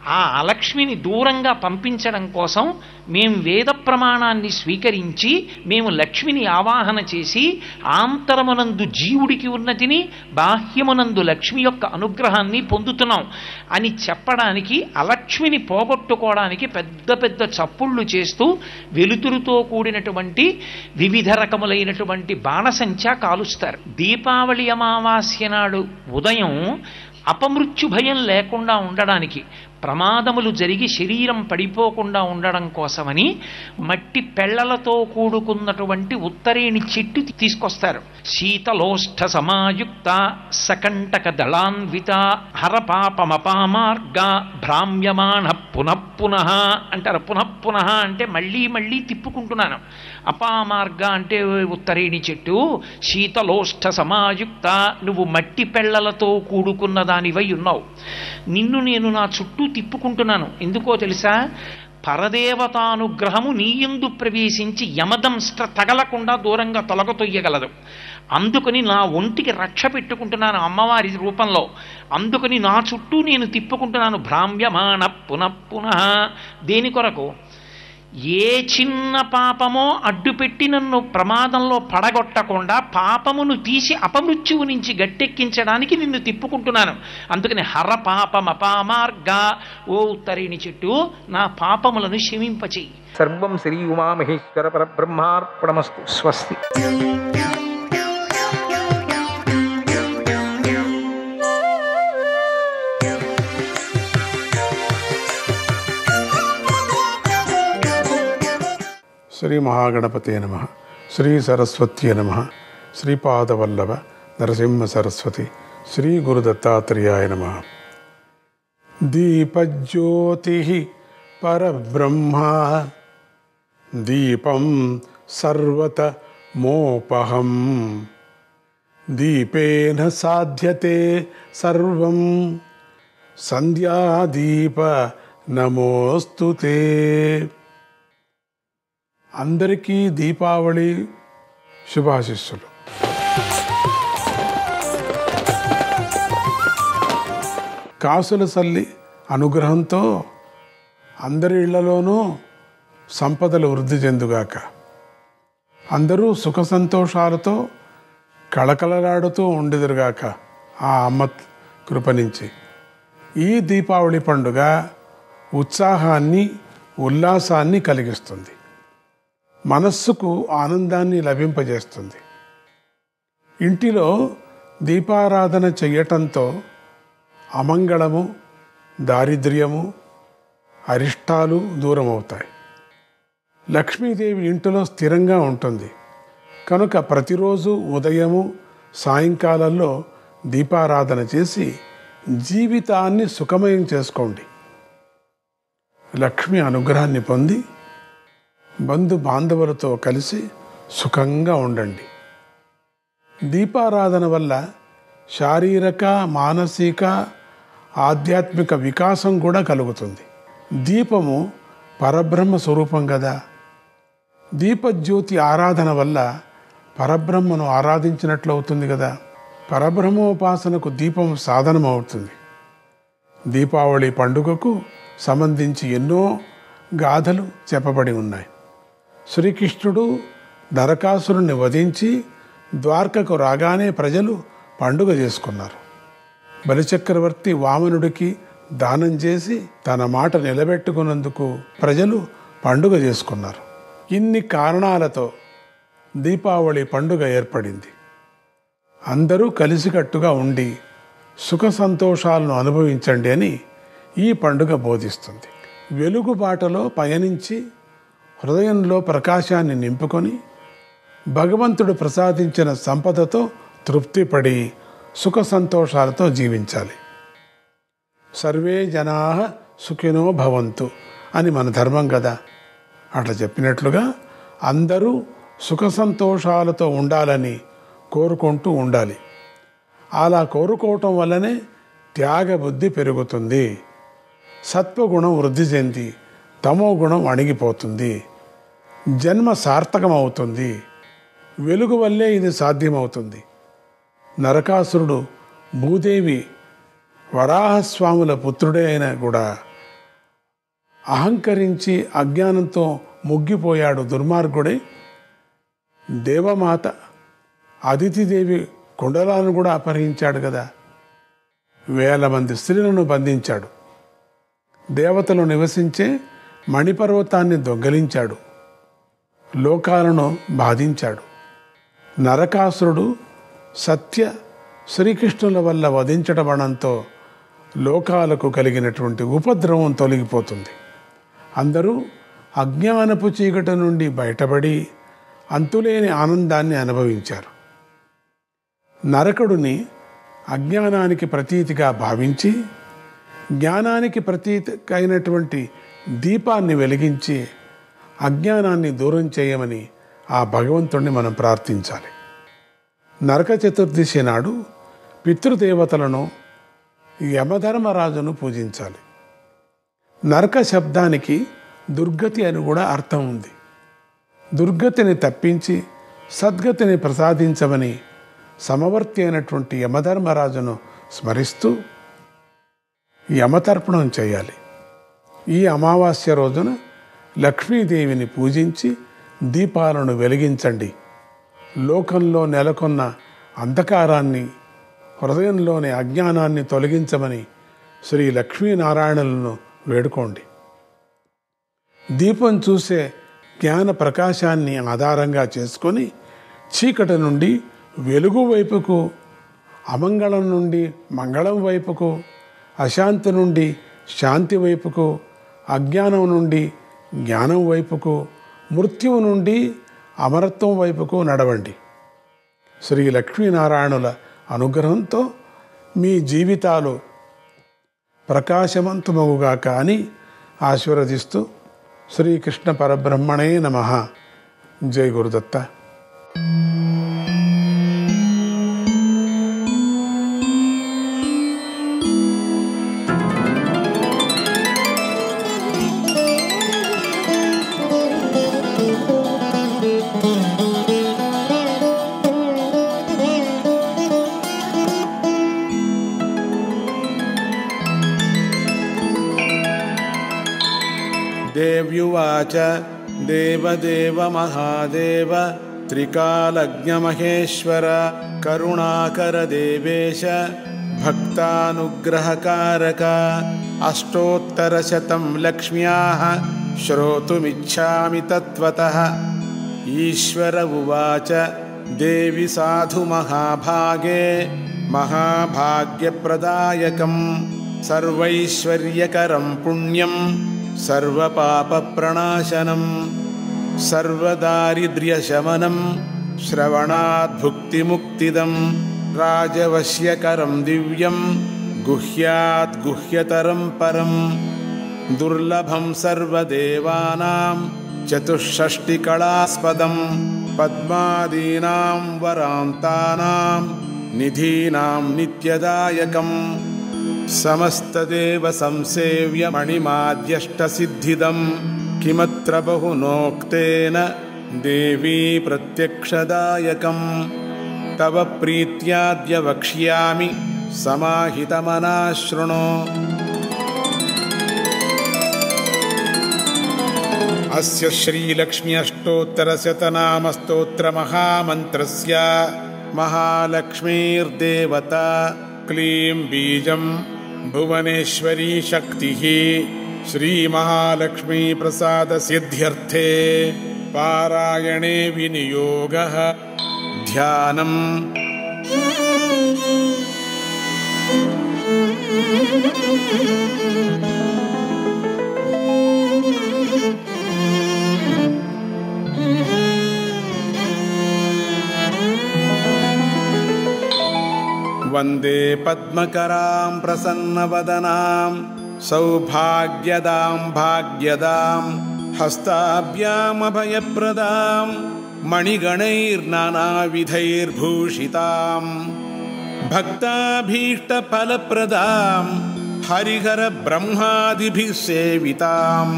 ఆ అలక్ష్మిని దూరంగా పంపించడం కోసం మేము వేద ప్రమాణాన్ని స్వీకరించి మేము లక్ష్మిని ఆవాహన చేసి ఆంతరమునందు జీవుడికి ఉన్నతిని బాహ్యమునందు లక్ష్మి యొక్క అనుగ్రహాన్ని పొందుతున్నాం అని చెప్పడానికి అలక్ష్మిని పోగొట్టుకోవడానికి పెద్ద పెద్ద చప్పుళ్ళు చేస్తూ వెలుతురుతో కూడినటువంటి వివిధ రకములైనటువంటి బాణసంచా కాలుస్తారు. దీపావళి అమావాస్య నాడు ఉదయం అపమృత్యు భయం లేకుండా ఉండడానికి, ప్రమాదములు జరిగి శరీరం పడిపోకుండా ఉండడం కోసమని మట్టి పెళ్లలతో కూడుకున్నటువంటి ఉత్తరేణి చెట్టు తీసుకొస్తారు. శీతలోష్ఠ సమాయుక్త సకంటక దళాన్విత హరపాపమపామార్గ భ్రామ్యమాణ పునఃపునః అంటారు. పునఃపునః అంటే మళ్ళీ మళ్ళీ తిప్పుకుంటున్నాను. అపామార్గ అంటే ఉత్తరేణి చెట్టు. శీతలోష్ఠ సమాయుక్త, నువ్వు మట్టి పెళ్లలతో కూడుకున్న దానివై ఉన్నావు. నిన్ను నేను నా చుట్టూ తిప్పుకుంటున్నాను. ఎందుకో తెలుసా? పరదేవతానుగ్రహము నీయందు ప్రవేశించి యమదంష్ట్ర తగలకుండా దూరంగా తొలగతొయ్యగలదు. అందుకని నా ఒంటికి రక్ష పెట్టుకుంటున్నాను అమ్మవారి రూపంలో. అందుకని నా చుట్టూ నేను తిప్పుకుంటున్నాను. భ్రామ్యమాణ పునఃపునః. దేని కొరకు? ఏ చిన్న పాపమో అడ్డుపెట్టి నన్ను ప్రమాదంలో పడగొట్టకుండా పాపమును తీసి అపమృత్యువు నుంచి గట్టెక్కించడానికి నిన్ను తిప్పుకుంటున్నాను. అందుకని హర పాపమపామార్గ, ఓ ఉత్తరేణి చెట్టు, నా పాపములను క్షమింపచేయి. సర్వం శ్రీ ఉమామహేశ్వర పరబ్రహ్మార్పణమస్తు. స్వస్తి. శ్రీ మహాగణపతే నమః. శ్రీ సరస్వత్యే నమః. శ్రీపాదవల్లభ నరసింహ సరస్వతి. శ్రీ గురుదత్తాత్రేయాయ నమః. దీపజ్యోతి పరబ్రహ్మ దీపం సర్వత మోపహం దీపేన సాధ్యతే సర్వం సంధ్యాదీప నమోస్తుతే. అందరికీ దీపావళి శుభాశిస్సులు. కాసుల సల్లి అనుగ్రహంతో అందరి ఇళ్లలోనూ సంపదలు వృద్ధి చెందుగాక. అందరూ సుఖ సంతోషాలతో కళకళలాడుతూ ఉండెదరుగాక ఆ అమ్మ కృప నుంచి. ఈ దీపావళి పండుగ ఉత్సాహాన్ని ఉల్లాసాన్ని కలిగిస్తుంది. మనస్సుకు ఆనందాన్ని లభింపజేస్తుంది. ఇంటిలో దీపారాధన చెయ్యటంతో అమంగళము, దారిద్ర్యము, అరిష్టాలు దూరమవుతాయి. లక్ష్మీదేవి ఇంటిలో స్థిరంగా ఉంటుంది కనుక ప్రతిరోజు ఉదయము సాయంకాలంలో దీపారాధన చేసి జీవితాన్ని సుఖమయం చేసుకోండి. లక్ష్మి అనుగ్రహాన్ని పొంది బంధు బాంధవులతో కలిసి సుఖంగా ఉండండి. దీపారాధన వల్ల శారీరక, మానసిక, ఆధ్యాత్మిక వికాసం కూడా కలుగుతుంది. దీపము పరబ్రహ్మ స్వరూపం కదా. దీపజ్యోతి ఆరాధన వల్ల పరబ్రహ్మను ఆరాధించినట్లు అవుతుంది కదా. పరబ్రహ్మోపాసనకు దీపం సాధనం అవుతుంది. దీపావళి పండుగకు సంబంధించి ఎన్నో గాథలు చెప్పబడి ఉన్నాయి. శ్రీకృష్ణుడు నరకాసురుణ్ణి వధించి ద్వారకకు రాగానే ప్రజలు పండుగ చేసుకున్నారు. బలిచక్రవర్తి వామనుడికి దానం చేసి తన మాట నిలబెట్టుకున్నందుకు ప్రజలు పండుగ చేసుకున్నారు. ఇన్ని కారణాలతో దీపావళి పండుగ ఏర్పడింది. అందరూ కలిసికట్టుగా ఉండి సుఖ సంతోషాలను అనుభవించండి అని ఈ పండుగ బోధిస్తుంది. వెలుగు బాటలో పయనించి హృదయంలో ప్రకాశాన్ని నింపుకొని భగవంతుడు ప్రసాదించిన సంపదతో తృప్తిపడి సుఖ సంతోషాలతో జీవించాలి. సర్వే జనాః సుఖినో భవంతు అని మన ధర్మం కదా. అట్లా చెప్పినట్లుగా అందరూ సుఖ సంతోషాలతో ఉండాలని కోరుకుంటూ ఉండాలి. అలా కోరుకోవటం వల్లనే త్యాగ బుద్ధి పెరుగుతుంది. సత్వగుణం వృద్ధి చెంది తమో గుణం అణిగిపోతుంది. జన్మ సార్థకమవుతుంది. వెలుగు వల్లే ఇది సాధ్యమవుతుంది. నరకాసురుడు భూదేవి వరాహస్వాముల పుత్రుడే అయినా కూడా అహంకరించి అజ్ఞానంతో ముగ్గిపోయాడు దుర్మార్గుడై. దేవమాత అదితిదేవి కుండలాలను కూడా అపహరించాడు కదా. 1000 మంది స్త్రీలను బంధించాడు. దేవతలు నివసించే మణిపర్వతాన్ని దొంగలించాడు. లోకాలను బాధించాడు. నరకాసురుడు సత్య శ్రీకృష్ణుల వల్ల వధించడమనంతో లోకాలకు కలిగినటువంటి ఉపద్రవం తొలగిపోతుంది. అందరూ అజ్ఞానపు చీకటి నుండి బయటపడి అంతులేని ఆనందాన్ని అనుభవించారు. నరకుడిని అజ్ఞానానికి ప్రతీతిగా భావించి జ్ఞానానికి ప్రతీతికైనటువంటి దీపాన్ని వెలిగించి అజ్ఞానాన్ని దూరం చేయమని ఆ భగవంతుణ్ణి మనం ప్రార్థించాలి. నరక చతుర్దశి నాడు పితృదేవతలను యమధర్మరాజును పూజించాలి. నరక శబ్దానికి దుర్గతి అని కూడా అర్థం ఉంది. దుర్గతిని తప్పించి సద్గతిని ప్రసాదించమని సమవర్తి అయినటువంటి యమధర్మరాజును స్మరిస్తూ యమతర్పణం చేయాలి. ఈ అమావాస్య రోజున లక్ష్మీదేవిని పూజించి దీపాలను వెలిగించండి. లోకంలో నెలకొన్న అంధకారాన్ని, హృదయంలోని అజ్ఞానాన్ని తొలగించమని శ్రీ లక్ష్మీనారాయణులను వేడుకోండి. దీపం చూసే జ్ఞాన ప్రకాశాన్ని ఆధారంగా చేసుకొని చీకటి నుండి వెలుగు వైపుకు, అమంగళం నుండి మంగళం వైపుకు, అశాంతి నుండి శాంతి వైపుకు, అజ్ఞానం నుండి జ్ఞానం వైపుకు, మృత్యువు నుండి అమరత్వం వైపుకు నడవండి. శ్రీ లక్ష్మీనారాయణుల అనుగ్రహంతో మీ జీవితాలు ప్రకాశవంతమగుగాక అని ఆశీర్వదిస్తూ శ్రీకృష్ణ పరబ్రహ్మణే నమః. జై గురుదత్త. देव्युवाच देवदेव महादेव त्रिकालज्ञमहेश्वर करुणाकर देवेश भक्तानुग्रहकारक 800 लक्ष्म्याः श्रोतुमिच्छामि तत्त्वतः। ईश्वर उवाच देवि साधु महाभागे महाभाग्यप्रदायकं सर्वैश्वर्यकरं पुण्यं सर्वपापप्रणाशनं सर्वदारिद्र्यशमनं श्रवणाद्भुक्तिमुक्तिदं राजवश्यकरं दिव्यं गुह्यात् गुह्यतरं परं दुर्लभं सर्वदेवानां चतुष्षष्टिकलास्पदं पद्मादीनां वरान्तानां निधीनां नित्यदायकं समस्तदेव संसेव्य मणिमाद्यष्टसिद्धिदं किमत्र बहुनोक्तेन देवी प्रत्यक्षदायकं तव प्रीत्याद्य वक्ष्यामि समाहितमना शृणु। अस्य श्रीलक्ष्मी अष्टोत्तरशतनामस्तोत्रमहामन्त्रस्य महालक्ष्मीर्देवता क्लीं बीजं भुवनेश्वरी शक्तिः श्रीमहालक्ष्मी प्रसादसिद्ध्यर्थे पारायणे विनियोगः ध्यानम्। वन्दे पद्मकरां प्रसन्नवदनां सौभाग्यदां भाग्यदां हस्ताभ्यामभयप्रदां मणिगणैर्नानाविधैर्भूषितां भक्ताभीष्टफलप्रदां हरिहरब्रह्मादिभिः सेवितां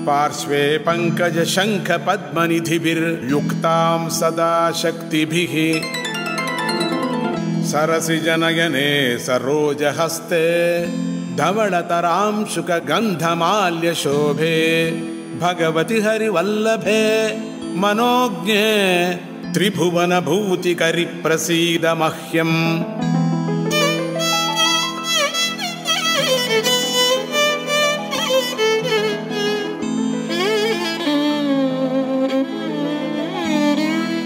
पार्श्वे पङ्कजशङ्खपद्मनिधिभिर्युक्तां सदा शक्तिभिः सरसिजनयने सरोजहस्ते धवलतरांशुकगन्धमाल्यशोभे भगवति हरिवल्लभे मनोज्ञे त्रिभुवनभूतिकरि प्रसीद मह्यम्।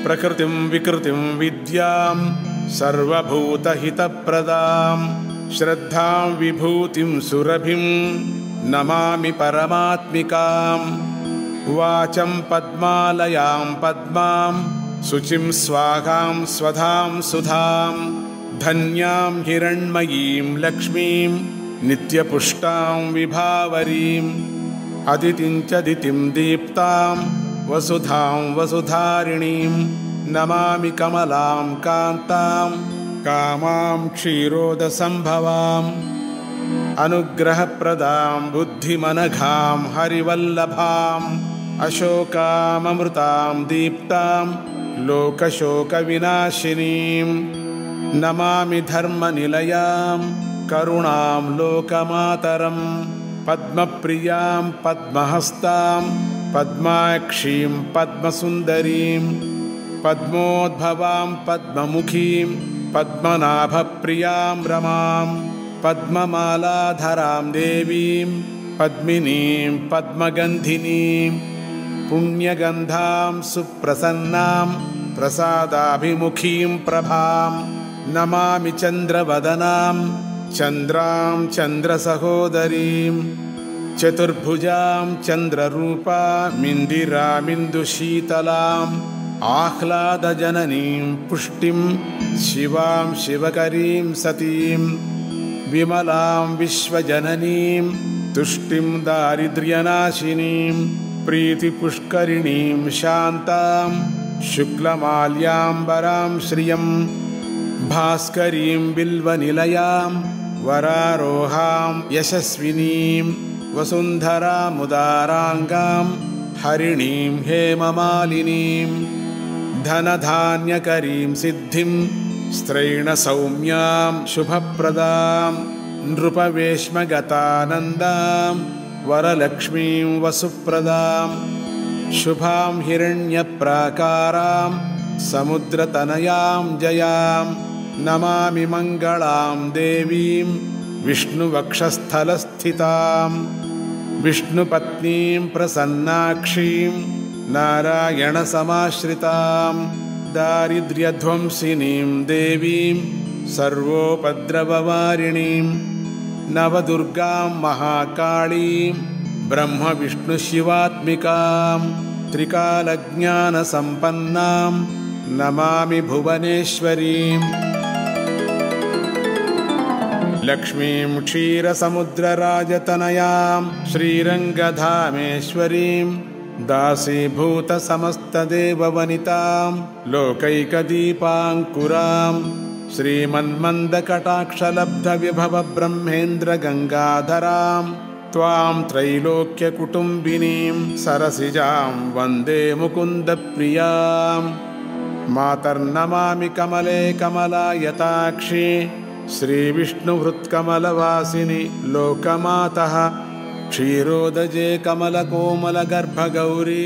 प्रकृतिं विकृतिं विद्यां सर्वभूतहितप्रदां श्रद्धां विभूतिं सुरभिं नमामि परमात्मिकां। वाचं पद्मालयां पद्मां शुचिं स्वाहां स्वधां सुधां धन्यां हिरण्मयीं लक्ष्मीं नित्यपुष्टां विभावरीम्। अदितिं च दितिं दीप्तां वसुधां वसुधारिणीं नमामि कमलां कान्तां कामां क्षीरोदसम्भवाम्। अनुग्रहप्रदां बुद्धिमनघां हरिवल्लभाम् अशोकाममृतां दीप्तां लोकशोकविनाशिनीं नमामि धर्मनिलयां करुणां लोकमातरं। पद्मप्रियां पद्महस्तां पद्माक्षीं पद्मसुन्दरीं पद्मोद्भवां पद्ममुखीं पद्मनाभप्रियां रमां पद्ममालाधरां देवीं पद्मिनीं पद्मगन्धिनीं पुण्यगन्धां सुप्रसन्नां प्रसादाभिमुखीं प्रभां नमामि चन्द्रवदनां चन्द्रां चन्द्रसहोदरीं चतुर्भुजां चन्द्ररूपामिन्दिरामिन्दुशीतलाम् आह्लादजननीं पुष्टिं शिवां शिवकरीं सतीं विमलां विश्वजननीं तुष्टिं दारिद्र्यनाशिनीं प्रीतिपुष्करिणीं शान्तां शुक्लमाल्याम्बरां श्रियं भास्करीं बिल्वनिलयां वरारोहां यशस्विनीं वसुन्धरामुदाराङ्गां हरिणीं हेममालिनीं धनधान्यकरीं सिद्धिं स्त्रैणसौम्यां शुभप्रदां नृपवेश्मगतानन्दां वरलक्ष्मीं वसुप्रदां शुभां हिरण्यप्राकारां समुद्रतनयां जयां नमामि मङ्गलां देवीं विष्णुवक्षस्थलस्थितां विष्णुपत्नीं प्रसन्नाक्षीं नारायणसमाश्रितां दारिद्र्यध्वंसिनीं देवीं सर्वोपद्रववारिणीं नवदुर्गां महाकाळीं ब्रह्मविष्णुशिवात्मिकां त्रिकालज्ञानसम्पन्नां नमामि भुवनेश्वरीम् लक्ष्मीं क्षीरसमुद्रराजतनयां श्रीरङ्गधामेश्वरीं दासीभूतसमस्तदेववनितां लोकैकदीपाङ्कुरां श्रीमन्मन्दकटाक्षलब्धविभवब्रह्मेन्द्रगङ्गाधरां त्वां त्रैलोक्यकुटुम्बिनीं सरसिजां वन्दे मुकुन्दप्रियां मातर्नमामि कमले कमलायताक्षी श्रीविष्णुहृत्कमलवासिनि लोकमातः क्षीरोदजे कमलकोमलगर्भगौरी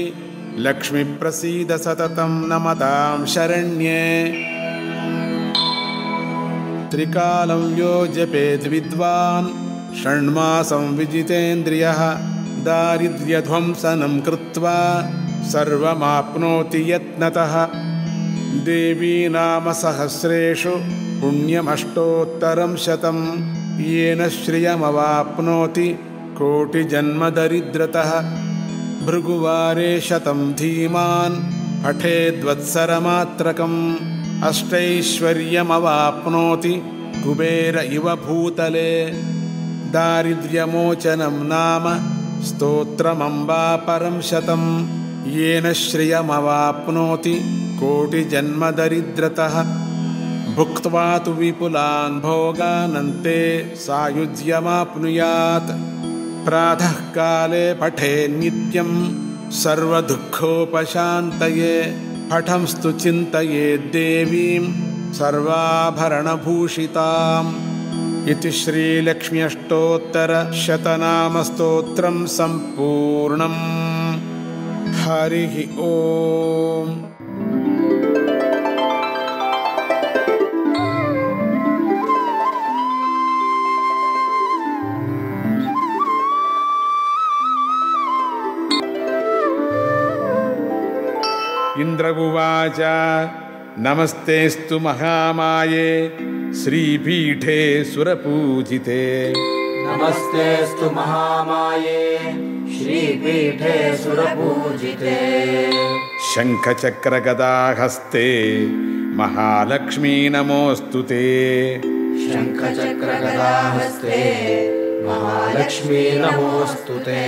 लक्ष्मीप्रसीद सततं नमतां शरण्ये त्रिकालं यो जपेद् विद्वान् षण्मासं विजितेन्द्रियः दारिद्र्यध्वंसनं कृत्वा सर्वमाप्नोति यत्नतः देवी नाम सहस्रेषु पुण्यमष्टोत्तरं शतं येन श्रियमवाप्नोति कोटिजन्मदरिद्रतः भृगुवारे शतं धीमान् पठेद्वत्सरमात्रकम् अष्टैश्वर्यमवाप्नोति कुबेर इव भूतले दारिद्र्यमोचनं नाम स्तोत्रमम्बा परं शतं येन श्रियमवाप्नोति कोटिजन्मदरिद्रतः भुक्त्वा तु विपुलान् भोगानन्ते सायुज्यमाप्नुयात् प्रातःकाले पठेन्नित्यं सर्वदुःखोपशान्तये पठंस्तु चिन्तयेद्देवीं सर्वाभरणभूषितां इति श्रीलक्ष्मी अष्टोत्तरशतनामस्तोत्रं सम्पूर्णम्। हरिः ओम्। इंद्र उवाच नमस्तेस्तु महामाये श्रीपीठे सुरपूजिते। नमस्तेस्तु महामाये श्रीपीठे सुरपूजिते। शङ्खचक्रगदाहस्ते महालक्ष्मी नमोऽस्तुते। शङ्खचक्रगदाहस्ते महालक्ष्मी नमोऽस्तुते।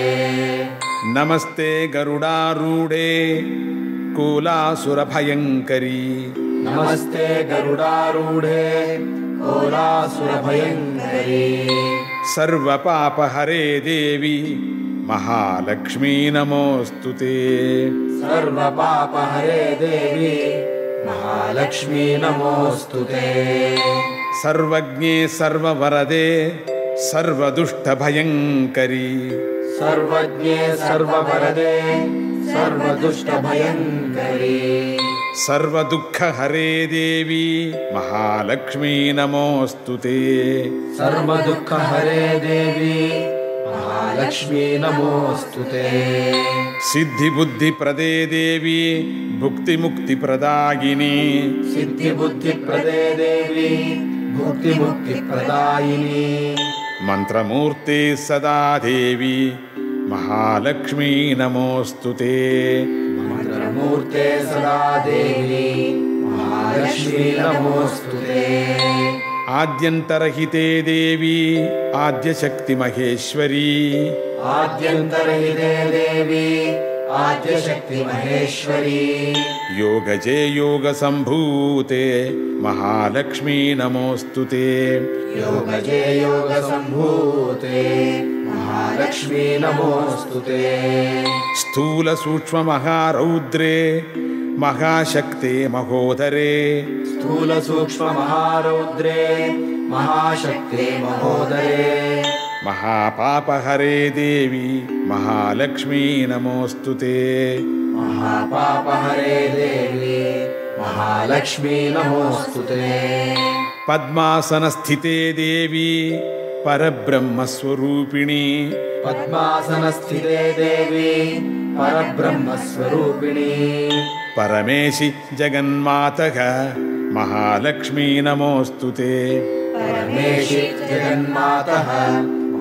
नमस्ते गरुडारूढे कोलासुरभयङ्करी। नमस्ते गरुडारूढे कोलासुरभयङ्करी। सर्वपापहरे देवी महालक्ष्मी नमोऽस्तुते। सर्वपापहरे देवी महालक्ष्मी नमोऽस्तुते। सर्वज्ञे सर्ववरदे सर्वदुष्टभयङ्करी। सर्वज्ञे सर्ववरदे सर्वदुष्टभयङ्करी। सर्वदुःखहरे देवी महालक्ष्मी नमोऽस्तुते। सर्वदुःखहरे देवी महालक्ष्मी नमोऽस्तुते। सिद्धिबुद्धिप्रदे देवी भुक्तिमुक्तिप्रदायिनी। सिद्धिबुद्धिप्रदे देवी भुक्तिमुक्तिप्रदायिनी। मंत्रमूर्ते सदा देवी महालक्ष्मी नमोऽस्तुते। मंत्रमूर्ते सदा देवी महालक्ष्मी नमोऽस्तुते। आद्यन्तरहिते देवी आद्यशक्ति महेश्वरी। आद्यन्तरहिते देवी आद्यशक्ति महेश्वरी। योगजे योगसम्भूते महालक्ष्मी नमोऽस्तुते। योगजे योगसम्भूते महालक्ष्मी नमोऽस्तुते। स्थूलसूक्ष्ममहारौद्रे महाशक्ते महोदरे। स्थूलसूक्ष्ममहारौद्रे महाशक्ते महोदरे। महापापहरे देवी महालक्ष्मी नमोऽस्तुते। महापापहरे देवी महालक्ष्मी नमोऽस्तुते। पद्मासनस्थिते देवी परब्रह्मस्वरूपिणी। पद्मासनस्थिते देवी परब्रह्मस्वरूपिणी। परमेशि जगन्मातः महालक्ष्मी नमोऽस्तुते। परमेशि जगन्मातः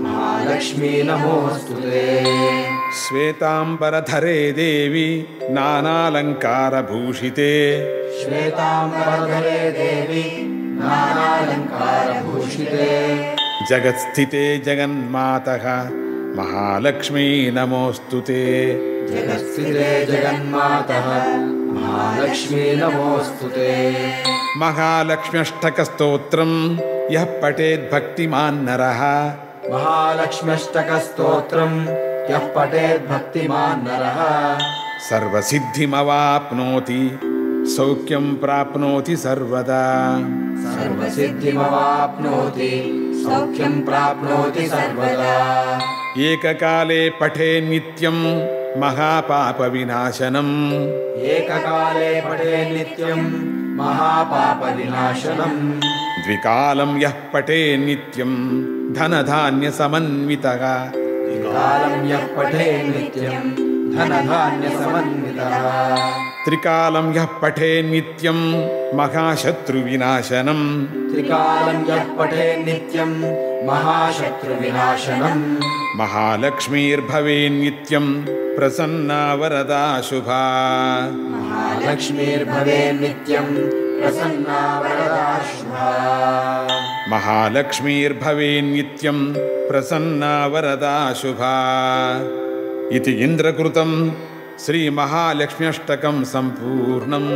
महालक्ष्मी नमोऽस्तुते। श्वेतांबरधरे देवी नानालंकारभूषिते। श्वेतांबरधरे देवी नानालंकारभूषिते। जगत्स्थिते जगन्मातः महालक्ष्मी नमोऽस्तुते। जगत्स्थिते जगन्मातः महालक्ष्मी नमोऽस्तुते। महालक्ष्म्यष्टकस्तोत्रं यः पठेद्भक्तिमान् नरः। महालक्ष्म्यष्टकस्तोत्रं यः पठेद्भक्तिमान् नरः सर्वसिद्धिमवाप्नोति सौख्यं प्राप्नोति सर्वदा। सर्वसिद्धिमवाप्नोति सौख्यं प्राप्नोति सर्वदा। एककाले पठे नित्यं महापापविनाशनम्। एककाले पठे नित्यं महापापविनाशनम्। द्विकालं यः पठे नित्यं धनधान्यसमन्वितः। द्विकालं यः पठे नित्यं धनधान्यसमन्वितः। त्रिकालं यः पठे नित्यं महाशत्रुविनाशनम्। त्रिकालं यः पठे नित्यं महाशत्रुविनाशनम्। महालक्ष्मीर्भवेन्नित्यं प्रसन्ना वरदा शुभा। महालक्ष्मीर्भवेन्नित्यं प्रसन्ना वरदा शुभा। महालक्ष्मीर्भवेन्नित्यं प्रसन्ना वरदा शुभा। इति इन्द्रकृतं श्रीमहालक्ष्म्यष्टकं सम्पूर्णम्।